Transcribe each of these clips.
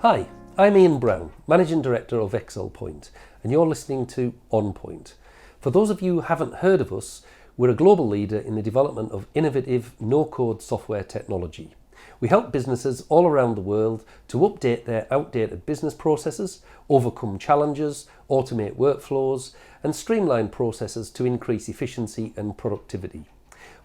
Hi, I'm Ian Brown, Managing Director of Excelpoint, and you're listening to On Point. For those of you who haven't heard of us, we're a global leader in the development of innovative no-code software technology. We help businesses all around the world to update their outdated business processes, overcome challenges, automate workflows, and streamline processes to increase efficiency and productivity.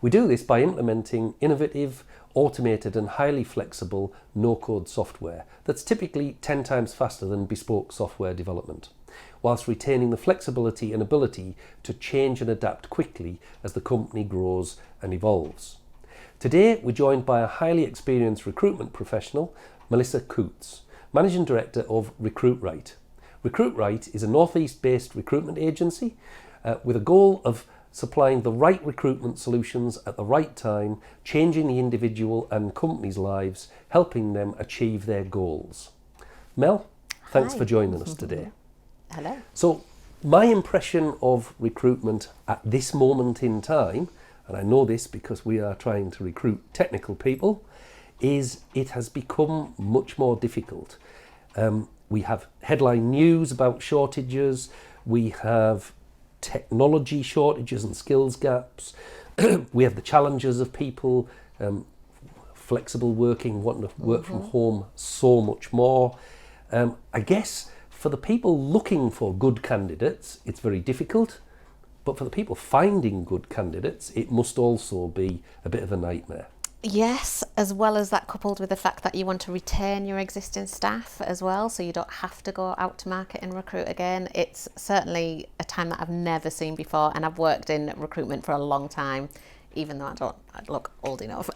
We do this by implementing innovative, automated and highly flexible no-code software that's typically 10 times faster than bespoke software development, whilst retaining the flexibility and ability to change and adapt quickly as the company grows and evolves. Today, we're joined by a highly experienced recruitment professional, Melissa Coutts, Managing Director of Recruitrite. Recruitrite is a northeast-based recruitment agency with a goal of supplying the right recruitment solutions at the right time, changing the individual and company's lives, helping them achieve their goals. Mel, thanks for joining us today. Hello. So, my impression of recruitment at this moment in time, and I know this because we are trying to recruit technical people, is it has become much more difficult. We have headline news about shortages, we have technology shortages and skills gaps, we have the challenges of people, flexible working, wanting to work from home so much more. I guess for the people looking for good candidates, it's very difficult. But for the people finding good candidates, it must also be a bit of a nightmare. Yes, as well as that coupled with the fact that you want to retain your existing staff as well, so you don't have to go out to market and recruit again. It's certainly a time that I've never seen before, and I've worked in recruitment for a long time, even though I look old enough.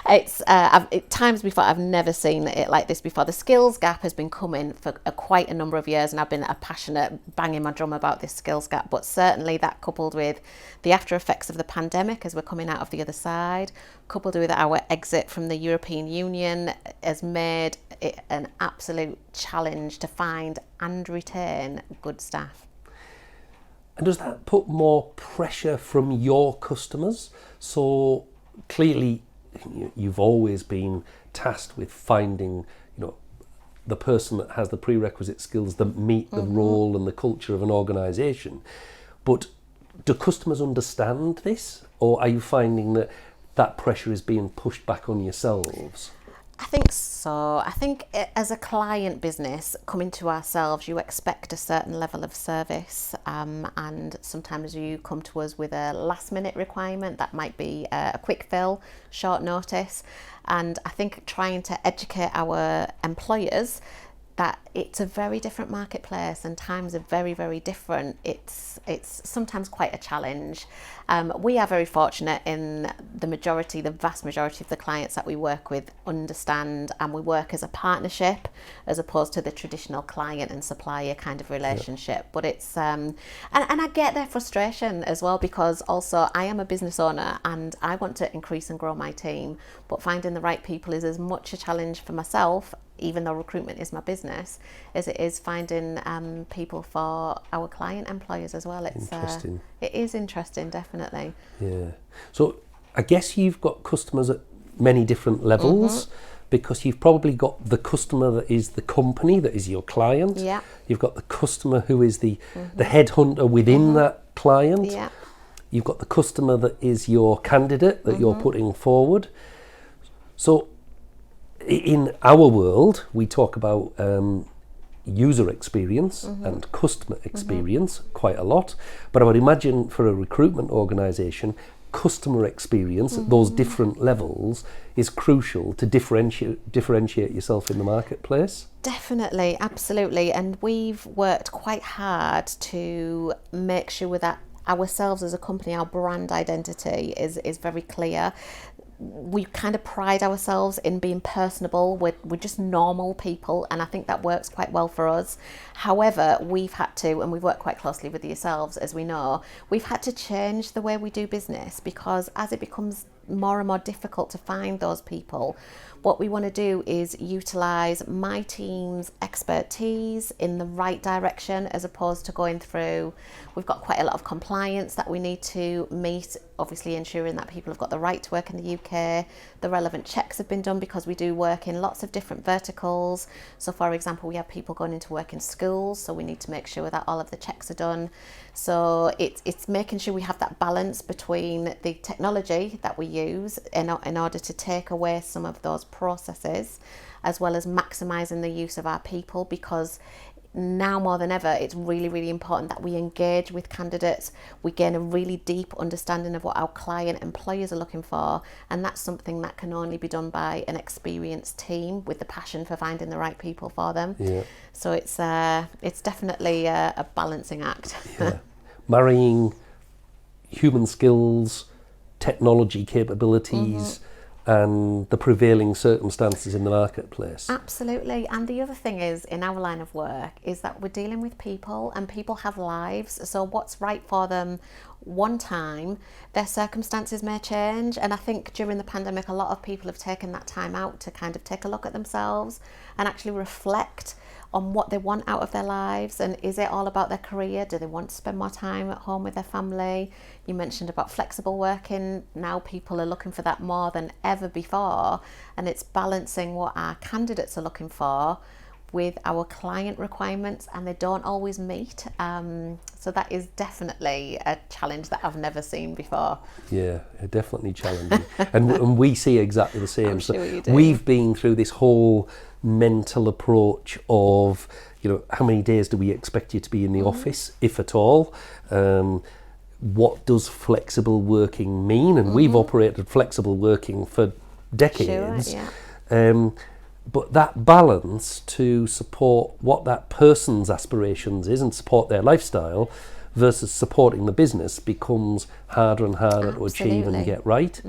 It's times before I've never seen it like this before. The skills gap has been coming for quite a number of years, and I've been a passionate banging my drum about this skills gap. But certainly that coupled with the after effects of the pandemic as we're coming out of the other side, coupled with our exit from the European Union, has made it an absolute challenge to find and retain good staff. And does that put more pressure from your customers? So clearly you've always been tasked with finding, the person that has the prerequisite skills that meet the role and the culture of an organisation. But do customers understand this? Or are you finding that pressure is being pushed back on yourselves? I think so. I think as a client business, coming to ourselves, you expect a certain level of service, and sometimes you come to us with a last minute requirement that might be a quick fill, short notice. And I think trying to educate our employers that it's a very different marketplace and times are very, very different. It's sometimes quite a challenge. We are very fortunate in the vast majority of the clients that we work with understand, and we work as a partnership as opposed to the traditional client and supplier kind of relationship. Yeah. But it's, and I get their frustration as well, because also I am a business owner and I want to increase and grow my team, but finding the right people is as much a challenge for myself, even though recruitment is my business, as it is finding people for our client employers as well. It's interesting. It is interesting, definitely. Yeah. So I guess you've got customers at many different levels, because you've probably got the customer that is the company, that is your client. Yeah. You've got the customer who is the headhunter within that client. Yeah. You've got the customer that is your candidate that you're putting forward. So in our world, we talk about user experience and customer experience quite a lot. But I would imagine for a recruitment organisation, customer experience at those different levels is crucial to differentiate yourself in the marketplace. Definitely, absolutely. And we've worked quite hard to make sure that ourselves as a company, our brand identity is very clear. We kind of pride ourselves in being personable. We're just normal people, and I think that works quite well for us. However, we've had to, and we've worked quite closely with yourselves, as we know, we've had to change the way we do business, because as it becomes more and more difficult to find those people, what we want to do is utilise my team's expertise in the right direction, as opposed to going through, we've got quite a lot of compliance that we need to meet obviously ensuring that people have got the right to work in the UK. The relevant checks have been done because we do work in lots of different verticals. So for example, we have people going into work in schools, so we need to make sure that all of the checks are done. So it's making sure we have that balance between the technology that we use in order to take away some of those processes, as well as maximising the use of our people, because now more than ever, it's really, really important that we engage with candidates. We gain a really deep understanding of what our client employers are looking for, and that's something that can only be done by an experienced team with the passion for finding the right people for them. Yeah. So it's definitely a balancing act. Yeah. Marrying human skills, technology capabilities, and the prevailing circumstances in the marketplace. Absolutely. And the other thing is, in our line of work, is that we're dealing with people, and people have lives. So what's right for them one time, their circumstances may change. And I think during the pandemic, a lot of people have taken that time out to kind of take a look at themselves and actually reflect on what they want out of their lives. And is it all about their career? Do they want to spend more time at home with their family? You mentioned about flexible working. Now people are looking for that more than ever before, and it's balancing what our candidates are looking for with our client requirements, and they don't always meet. So that is definitely a challenge that I've never seen before. Yeah, definitely challenging. and we see exactly the same. I'm sure you do. We've been through this whole mental approach of, how many days do we expect you to be in the office, if at all? What does flexible working mean? And we've operated flexible working for decades. Sure, yeah. But that balance to support what that person's aspirations is and support their lifestyle versus supporting the business becomes harder and harder to achieve and get right.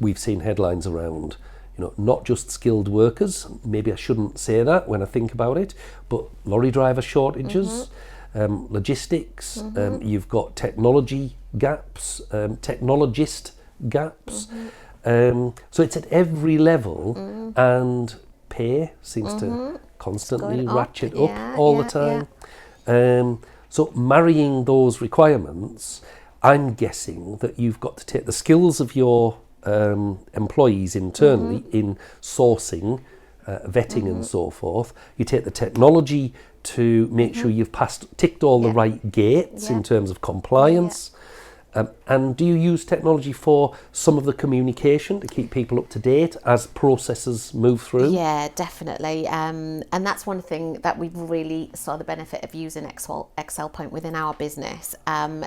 We've seen headlines around, not just skilled workers. Maybe I shouldn't say that when I think about it, but lorry driver shortages, logistics, you've got technology gaps, technologist gaps. So it's at every level, and pay seems to constantly ratchet up all the time. So marrying those requirements, I'm guessing that you've got to take the skills of your employees internally in sourcing, vetting and so forth. You take the technology to make sure you've ticked all the right gates in terms of compliance. And do you use technology for some of the communication to keep people up to date as processes move through? Yeah, definitely. And that's one thing that we really saw the benefit of using Excelpoint within our business,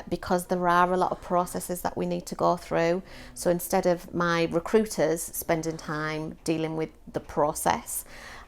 because there are a lot of processes that we need to go through. So instead of my recruiters spending time dealing with the process,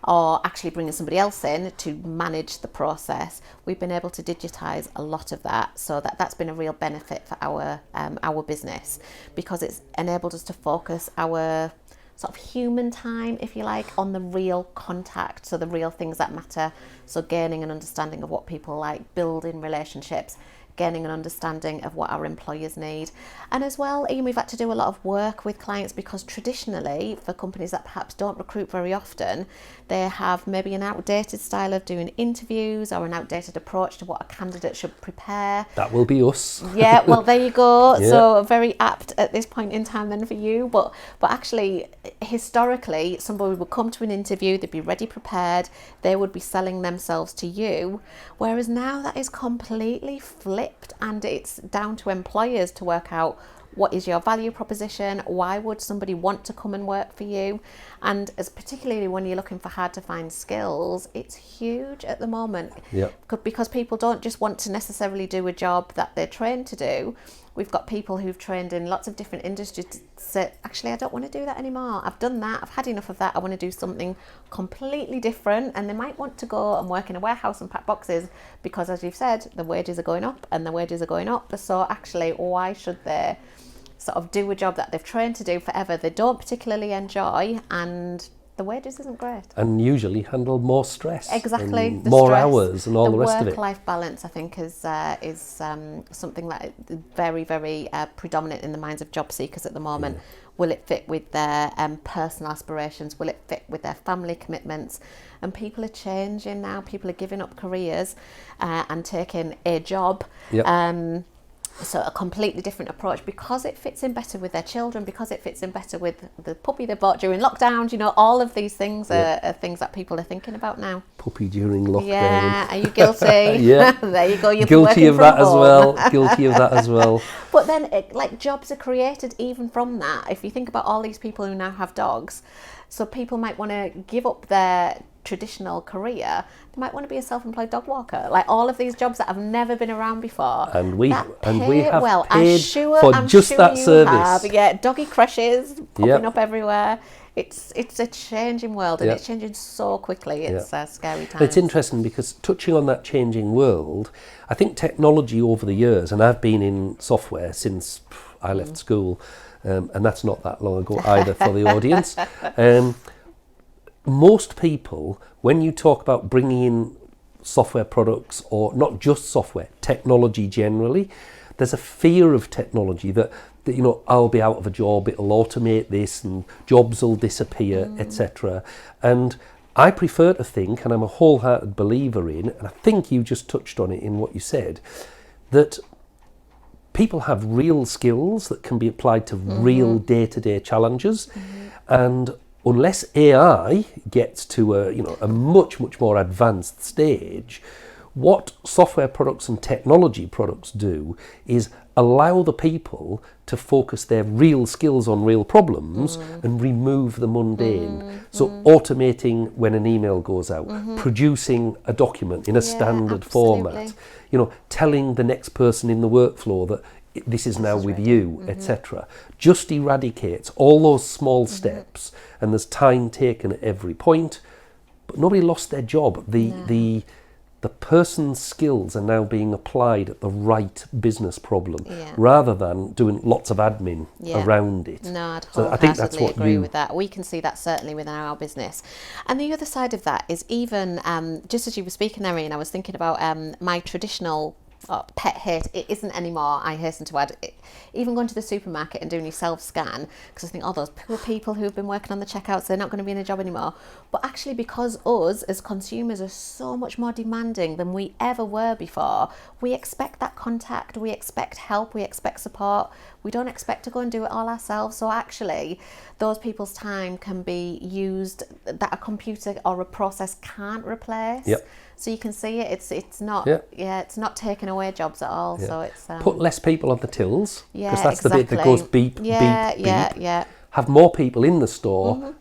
or actually bringing somebody else in to manage the process, we've been able to digitise a lot of that. So that's been a real benefit for our business, because it's enabled us to focus our sort of human time, if you like, on the real contact, so the real things that matter. So gaining an understanding of what people like, building relationships, gaining an understanding of what our employers need. And as well, Ian, we've had to do a lot of work with clients, because traditionally, for companies that perhaps don't recruit very often, they have maybe an outdated style of doing interviews or an outdated approach to what a candidate should prepare. That will be us. Yeah, well, there you go. Yeah. So very apt at this point in time then for you. But actually, historically, somebody would come to an interview, they'd be ready, prepared, they would be selling themselves to you. Whereas now that is completely flipped, and it's down to employers to work out what is your value proposition, why would somebody want to come and work for you. And as particularly when you're looking for hard to find skills, it's huge at the moment. Yeah. Because people don't just want to necessarily do a job that they're trained to do. We've got people who've trained in lots of different industries to say, actually, I don't want to do that anymore. I've done that. I've had enough of that. I want to do something completely different. And they might want to go and work in a warehouse and pack boxes because, as you've said, the wages are going up and the wages are going up. So actually, why should they sort of do a job that they've trained to do forever, they don't particularly enjoy, and the wages isn't great? And usually handle more stress. Exactly. And more stress, hours and all the rest of it. The work-life balance, I think, is something that is very, very predominant in the minds of job seekers at the moment. Yeah. Will it fit with their personal aspirations? Will it fit with their family commitments? And people are changing now. People are giving up careers and taking a job. Yep. So a completely different approach, because it fits in better with their children, because it fits in better with the puppy they bought during lockdown. You know, all of these things are things that people are thinking about now. Puppy during lockdown. Yeah, are you guilty? Yeah. There you go, you're Guilty of that as home. well. Guilty of that as well. But then, like, jobs are created even from that. If you think about all these people who now have dogs, so people might want to give up their traditional career. They might want to be a self-employed dog walker. Like, all of these jobs that have never been around before. And we have paid I'm for just sure that you service. Have. Yeah, doggy creches popping Yep. up everywhere. It's a changing world, and it's changing so quickly. It's a scary time. It's interesting because, touching on that changing world, I think technology over the years, and I've been in software since I left school, and that's not that long ago either for the audience. Most people, when you talk about bringing in software products, or not just software, technology generally, there's a fear of technology that you know, I'll be out of a job, it'll automate this and jobs will disappear, etc. And I prefer to think, and I'm a wholehearted believer in, and I think you just touched on it in what you said, that people have real skills that can be applied to real day-to-day challenges, and unless AI gets to a much more advanced stage, what software products and technology products do is allow the people to focus their real skills on real problems and remove the mundane. So automating when an email goes out, producing a document in a standard format, you know, telling the next person in the workflow that this is now with you, etc. Just eradicates all those small steps, and there's time taken at every point, but nobody lost their job. The person's skills are now being applied at the right business problem, rather than doing lots of admin around it. No, I'd so I think that's what agree with that. We can see that certainly within our business. And the other side of that is, even just as you were speaking there, Ian, I was thinking about my traditional pet hate. It isn't anymore, I hasten to add. Even going to the supermarket and doing your self-scan, because I think, those poor people who've been working on the checkouts, they're not going to be in a job anymore. But actually, because us as consumers are so much more demanding than we ever were before, we expect that contact, we expect help, we expect support. We don't expect to go and do it all ourselves. So actually, those people's time can be used that a computer or a process can't replace. So you can see it. It's not. It's not taking away jobs at all. So it's put less people on the tills, because that's exactly. the bit that goes beep, beep. Have more people in the store,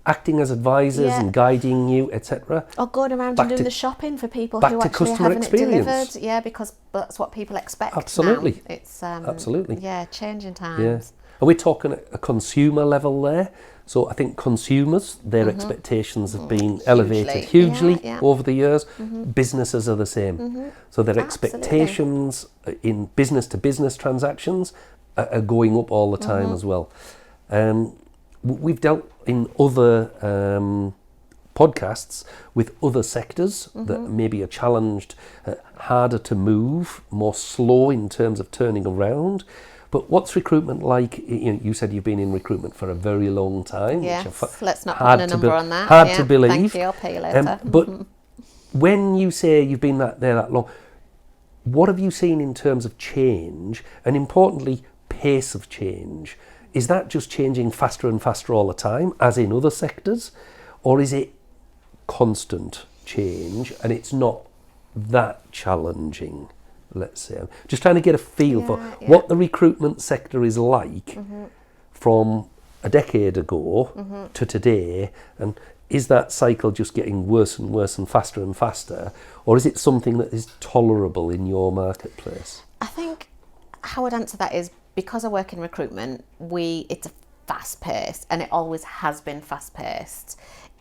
acting as advisors and guiding you, etc. Or going around and doing the shopping for people who actually are having it delivered. Yeah, because that's what people expect. Absolutely. Now. It's absolutely. Yeah, changing times. Yeah. Are we talking a consumer level there? So I think consumers, their expectations have been elevated hugely over the years. Businesses are the same. So their expectations in business-to-business transactions are going up all the time as well. We've dealt in other podcasts with other sectors that maybe are challenged, harder to move, more slow in terms of turning around. But what's recruitment like? You said you've been in recruitment for a very long time. Yes, let's not put a number on that. Hard to believe. Thank you, I'll pay you later. But when you say you've been there that long, what have you seen in terms of change, and importantly, pace of change? Is that just changing faster and faster all the time, as in other sectors? Or is it constant change and it's not that challenging? Let's say, I'm just trying to get a feel for what the recruitment sector is like from a decade ago to today, and is that cycle just getting worse and worse and faster, or is it something that is tolerable in your marketplace? I think how I'd answer that is, because I work in recruitment, it's a fast paced, and it always has been fast paced.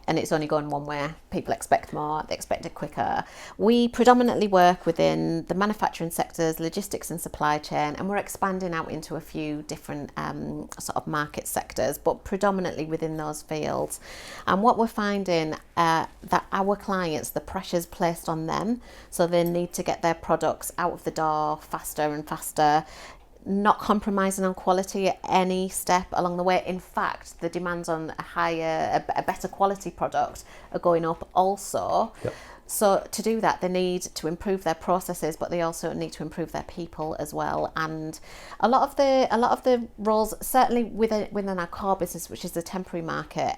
And it's only going one way. People expect more, they expect it quicker. We predominantly work within the manufacturing sectors, logistics and supply chain, and we're expanding out into a few different sort of market sectors, but predominantly within those fields. And what we're finding, that our clients, the pressure's placed on them, so they need to get their products out of the door faster and faster, not compromising on quality at any step along the way. In fact, the demands on a better quality product are going up also. So to do that, they need to improve their processes, but they also need to improve their people as well. And a lot of the roles, certainly within our core business, which is the temporary market,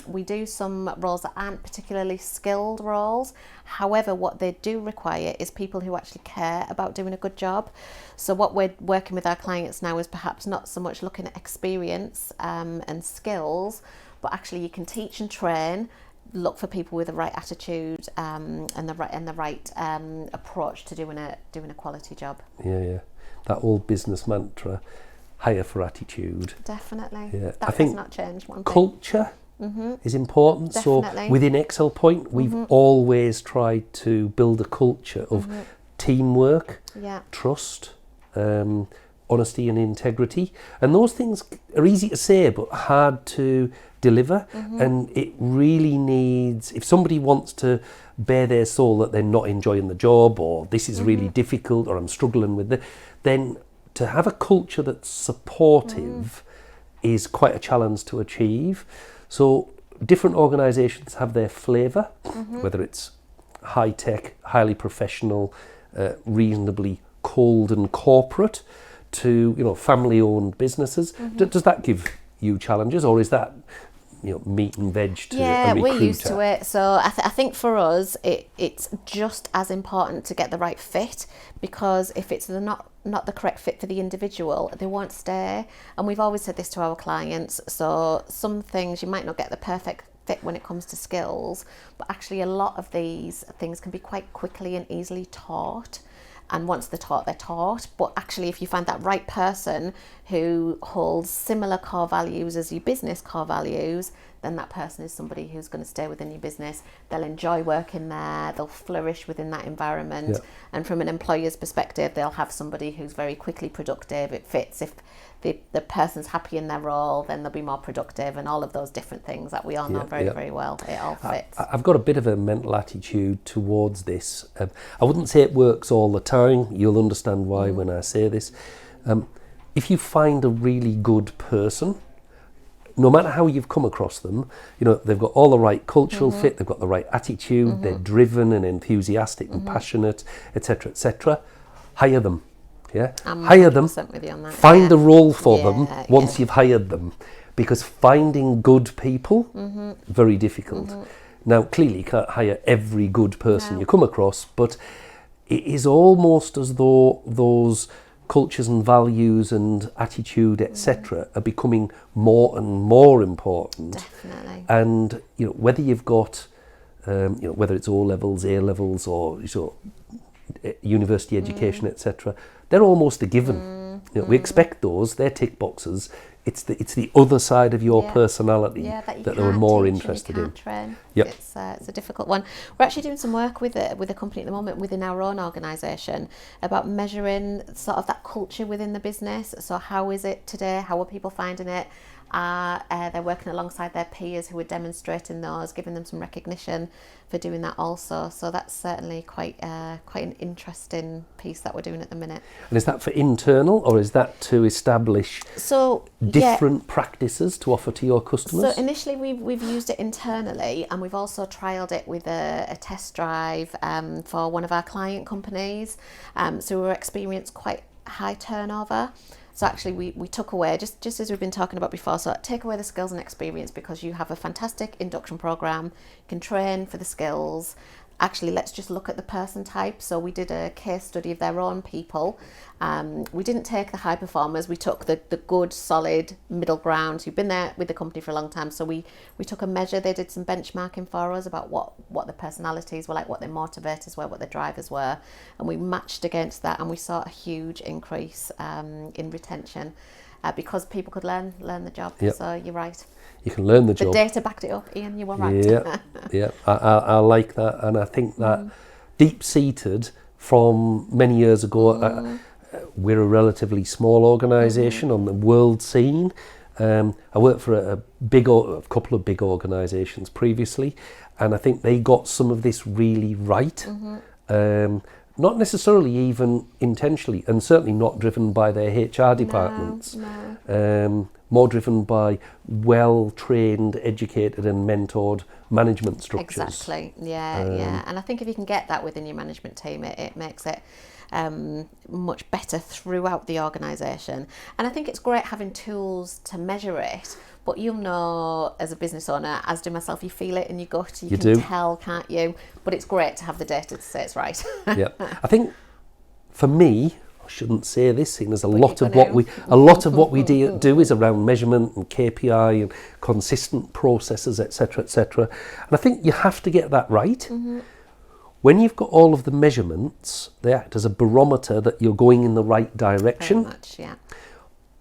we do some roles that aren't particularly skilled roles. However, what they do require is people who actually care about doing a good job. So what we're working with our clients now is perhaps not so much looking at experience and skills, but actually you can teach and train. Look for people with the right attitude and the right approach to doing a quality job. Yeah. That old business mantra, hire for attitude. Definitely. Yeah. That has not changed one thing. Culture is important. Definitely. So within Excelpoint, we've always tried to build a culture of teamwork, trust, honesty and integrity. And those things are easy to say but hard to deliver. And it really needs, if somebody wants to bare their soul that they're not enjoying the job, or this is really difficult, or I'm struggling with it, then to have a culture that's supportive is quite a challenge to achieve. So different organisations have their flavour, whether it's high tech, highly professional, reasonably cold and corporate, to family owned busices. Does that give you challenges, or is that meat and veg to a recruiter? We're used to it. So I think for us, it's just as important to get the right fit, because if it's not the correct fit for the individual, they won't stay. And we've always said this to our clients. So some things you might not get the perfect fit when it comes to skills, but actually a lot of these things can be quite quickly and easily taught. And once they're taught. But actually, if you find that right person who holds similar core values as your business core values, then that person is somebody who's going to stay within your business. They'll enjoy working there. They'll flourish within that environment. Yeah. And from an employer's perspective, they'll have somebody who's very quickly productive. It fits. If the person's happy in their role, then they'll be more productive, and all of those different things that we all know very well. It all fits. I've got a bit of a mental attitude towards this. I wouldn't say it works all the time. You'll understand why when I say this. If you find a really good person, no matter how you've come across them, they've got all the right cultural fit, they've got the right attitude, they're driven and enthusiastic and passionate, etc., hire them. Yeah, hire them, with you on that. find a role for them once you've hired them, because finding good people, very difficult. Now, clearly you can't hire every good person you come across, but it is almost as though those cultures and values and attitude, etc., are becoming more and more important. Definitely. And whether you've got, whether it's O levels, A levels, or university education, etc., they're almost a given. We expect those. They're tick boxes. It's the other side of your personality that they're more interested in. Train. Yep. It's a difficult one. We're actually doing some work with a company at the moment within our own organisation about measuring sort of that culture within the business. So how is it today? How are people finding it? They're working alongside their peers who are demonstrating those, giving them some recognition for doing that also. So that's certainly quite an interesting piece that we're doing at the minute. And is that for internal, or is that to establish different practices to offer to your customers? So initially we've used it internally, and we've also trialled it with a test drive for one of our client companies. So we experienced quite high turnover. So actually we took away, just as we've been talking about before, so take away the skills and experience, because you have a fantastic induction program, you can train for the skills. Actually, let's just look at the person type. So we did a case study of their own people. We didn't take the high performers, we took the good, solid, middle ground who've been there with the company for a long time. So we took a measure, they did some benchmarking for us about what the personalities were like, what their motivators were, what their drivers were. And we matched against that, and we saw a huge increase in retention because people could learn the job. Yep. So you're right. You can learn the job. The data backed it up, Ian, you were right. Yeah. I like that, and I think that deep-seated from many years ago, we're a relatively small organisation on the world scene. I worked for a couple of big organisations previously, and I think they got some of this really right. not necessarily even intentionally, and certainly not driven by their HR departments. More driven by well-trained, educated and mentored management structures. Exactly, yeah. And I think if you can get that within your management team, it makes it much better throughout the organisation. And I think it's great having tools to measure it, but you'll know as a business owner, as do myself, you feel it in your gut, you can tell, can't you? But it's great to have the data to say it's right. Yeah, I think for me, I shouldn't say this, seeing as a lot of what we do is around measurement and KPI and consistent processes, etc., etc. And I think you have to get that right. When you've got all of the measurements, they act as a barometer that you're going in the right direction. Very much, yeah.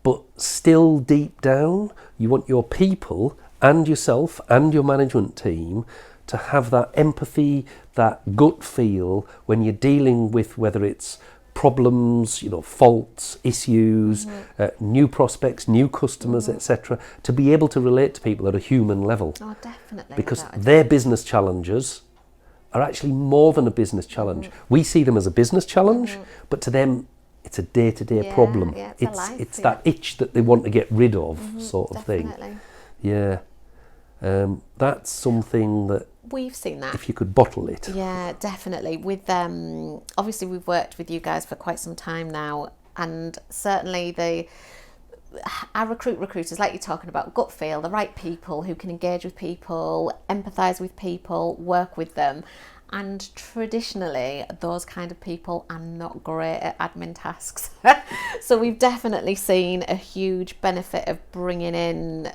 But still deep down, you want your people and yourself and your management team to have that empathy, that gut feel when you're dealing with whether it's problems, faults, issues, new prospects, new customers, etc., to be able to relate to people at a human level. Oh, definitely. Because their business challenges are actually more than a business challenge. We see them as a business challenge, but to them, it's a day-to-day problem. Yeah, it's that itch that they want to get rid of, sort of thing. Yeah. That's something that we've seen that. If you could bottle it. Yeah, definitely. With obviously we've worked with you guys for quite some time now, and certainly our recruiters, like you're talking about, gut feel, the right people who can engage with people, empathise with people, work with them. And traditionally, those kind of people are not great at admin tasks. So we've definitely seen a huge benefit of bringing in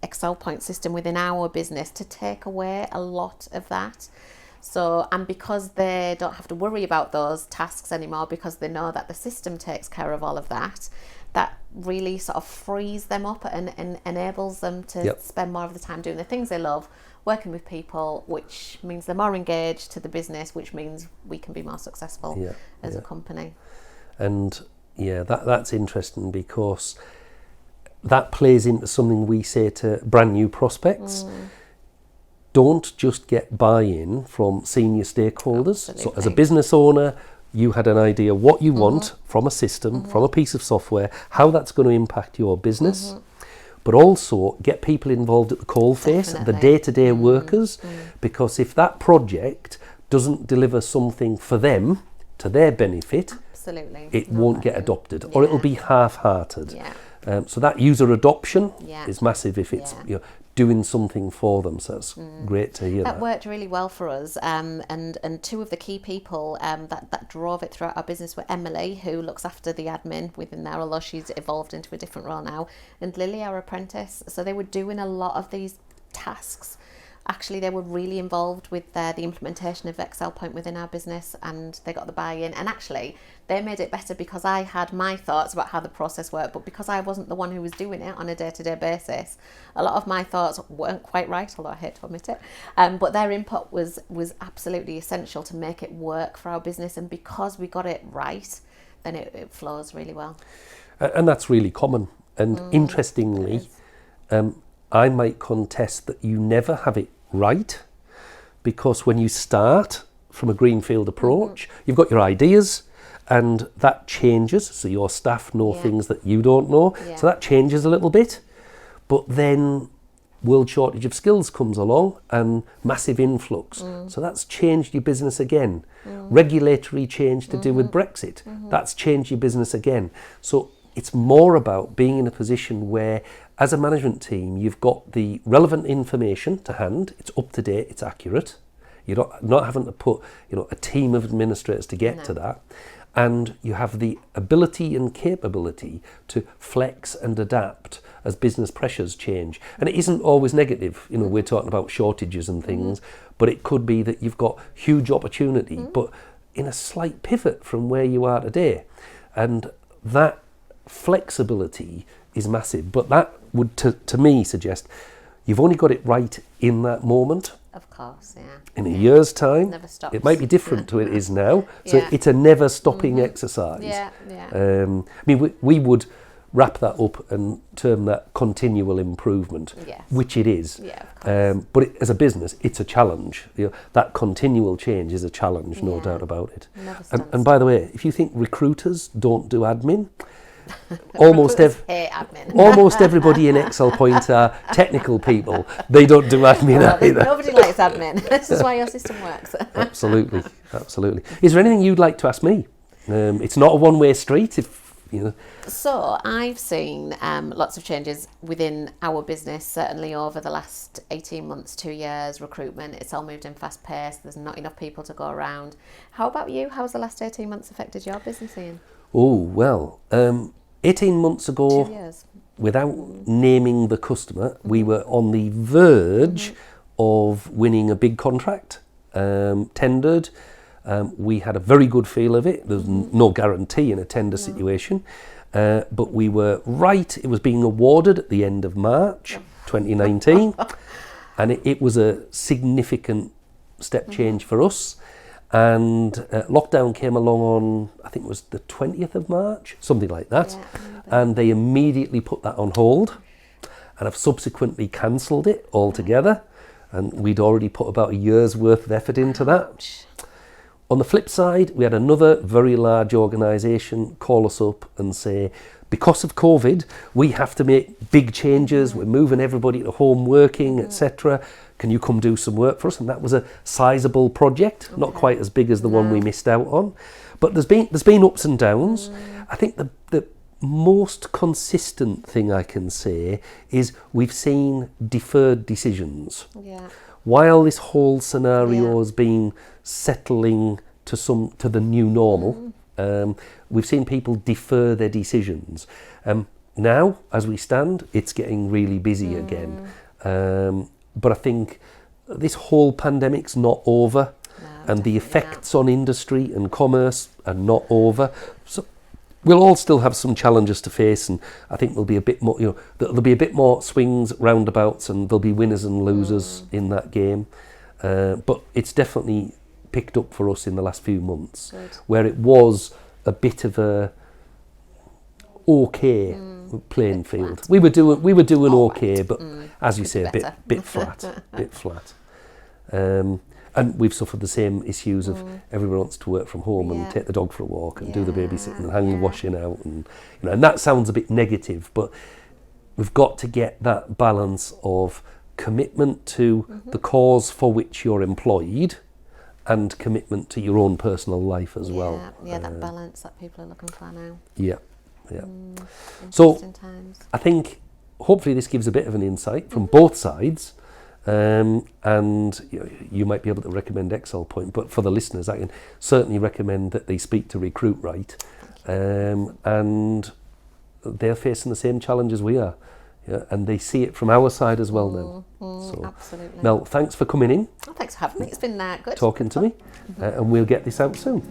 Excelpoint system within our business to take away a lot of that. So, and because they don't have to worry about those tasks anymore, because they know that the system takes care of all of that, that really sort of frees them up and enables them to spend more of the time doing the things they love, working with people, which means they're more engaged to the business, which means we can be more successful as a company. And that's interesting, because that plays into something we say to brand new prospects. Don't just get buy-in from senior stakeholders. Absolutely. So as a business owner, you had an idea what you want from a system, from a piece of software, how that's going to impact your business. But also get people involved at the coalface, the day-to-day workers, because if that project doesn't deliver something for them, to their benefit, it won't get adopted, or it'll be half-hearted. So that user adoption is massive if it's doing something for them. So that's great to hear. That worked really well for us. And two of the key people that drove it throughout our business were Emily, who looks after the admin within there, although she's evolved into a different role now, and Lily, our apprentice. So they were doing a lot of these tasks. Actually, they were really involved with the implementation of Excelpoint within our business, and they got the buy-in. And actually, they made it better because I had my thoughts about how the process worked, but because I wasn't the one who was doing it on a day-to-day basis, a lot of my thoughts weren't quite right, although I hate to admit it. But their input was absolutely essential to make it work for our business, and because we got it right, then it flows really well. And that's really common. And interestingly, I might contest that you never have it right, because when you start from a greenfield approach, you've got your ideas, and that changes, so your staff know things that you don't know, so that changes a little bit. But then world shortage of skills comes along and massive influx, so that's changed your business again. Regulatory change to do with Brexit, that's changed your business again. So it's more about being in a position where, as a management team, you've got the relevant information to hand, it's up to date, it's accurate. You're not having to put a team of administrators to get to that. And you have the ability and capability to flex and adapt as business pressures change. And it isn't always negative. We're talking about shortages and things, but it could be that you've got huge opportunity, but in a slight pivot from where you are today. And that flexibility is massive. But that would, to me, suggest you've only got it right in that moment. Of course, In a year's time, never stops. It might be different to it is now. So it's a never-stopping exercise. Yeah. I mean, we would wrap that up and term that continual improvement, Yes. which it is. Yeah, of course. But as a business, it's a challenge. That continual change is a challenge, no Yeah. doubt about it. Never stands And by the way, if you think recruiters don't do admin, almost hate admin. almost everybody in Excelpoint are technical people. They don't do admin either. Nobody likes admin. This is why your system works. Absolutely, absolutely. Is there anything you'd like to ask me? It's not a one-way street. So I've seen lots of changes within our business, certainly over the last 18 months, 2 years, recruitment. It's all moved in fast pace. There's not enough people to go around. How about you? How's the last 18 months affected your business, Ian? Oh, well, 18 months ago, 2 years. without naming the customer, we were on the verge of winning a big contract, tendered. We had a very good feel of it. There's no guarantee in a tender situation, but we were right. It was being awarded at the end of March 2019, and it was a significant step change for us. And lockdown came along on, I think it was the 20th of March, something like that, and they immediately put that on hold, and have subsequently cancelled it altogether, and we'd already put about a year's worth of effort into that. On the flip side, we had another very large organisation call us up and say, because of COVID, we have to make big changes. We're moving everybody to home working, etc. Can you come do some work for us? And that was a sizable project, not quite as big as the one we missed out on. But there's been ups and downs. I think the most consistent thing I can say is we've seen deferred decisions. Yeah. While this whole scenario has been settling to the new normal, we've seen people defer their decisions. Now, as we stand, it's getting really busy again. But I think this whole pandemic's not over, and the effects on industry and commerce are not over. So we'll all still have some challenges to face, and I think there'll be a bit more. There'll be a bit more swings, roundabouts, and there'll be winners and losers in that game. But it's definitely picked up for us in the last few months, where it was a bit of a playing field. We were doing okay, but as you say, a bit flat. And we've suffered the same issues of everyone wants to work from home and take the dog for a walk and do the babysitting and hang the washing out, and and that sounds a bit negative, but we've got to get that balance of commitment to the cause for which you're employed and commitment to your own personal life as well. Yeah, that balance that people are looking for now. Yeah. So times. I think hopefully this gives a bit of an insight from both sides, and you might be able to recommend Excelpoint, but for the listeners I can certainly recommend that they speak to Recruitrite, and they're facing the same challenges we are, and they see it from our side as well now. So, absolutely. Mel, thanks for coming in. Thanks for having me. It's been good talking to me, and we'll get this out soon.